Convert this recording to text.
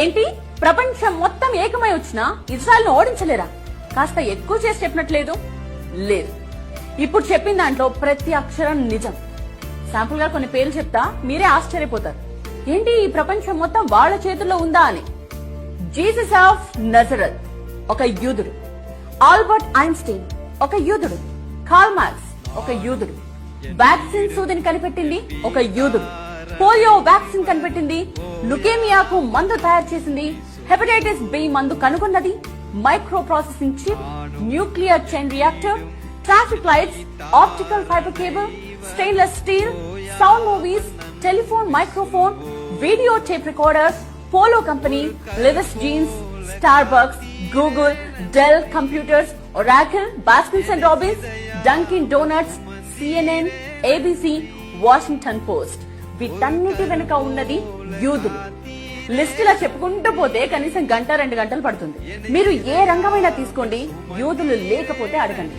ఏంటి ప్రపంచం మొత్తం ఏకమై వచ్చినా ఇజ్రాయెల్ ను ఓడించలేరా? కాస్త ఎక్కువ చేసి చెప్పినట్లేదు. లేదు, ఇప్పుడు చెప్పిన దాంట్లో ప్రతి అక్షరం నిజం. శాంపుల్ గా కొన్ని పేర్లు చెప్తా, మీరే ఆశ్చర్యపోతారు. ఏంటి ఈ ప్రపంచం మొత్తం వాళ్ళ చేతుల్లో ఉందా అని. జీసస్ ఆఫ్ నజరత్ ఒక యూదుడు, ఆల్బర్ట్ ఐన్స్టీన్ ఒక యూదుడు, కార్ల్ మార్క్స్ ఒక యూదుడు, వ్యాక్సిన్ సూదిని కనిపెట్టింది ఒక యూదుడు, పోలియో వ్యాక్సిన్ కనిపెట్టింది, లుకేమియాకు మందు తయారు చేసింది, హెపటైటిస్ బి మందు కనుగొన్నది, micro processing chip, nuclear chain reactor, traffic lights, optical fibre cable, stainless steel, sound movies, telephone microphone, video tape recorder, polo company, Levi's jeans, Starbucks, Google, Dell computers, Oracle, Baskins and Robbins, Dunkin Donuts, CNN, ABC, Washington Post. వీటన్నిటి వెనుక ఉన్నది యూదులు. List ఇలా చెప్పుకుంటూ పోతే కనీసం 1-2 గంటలు పడుతుంది. మీరు ఏ రంగమైనా తీసుకోండి, యూదులు లేకపోతే అడగండి.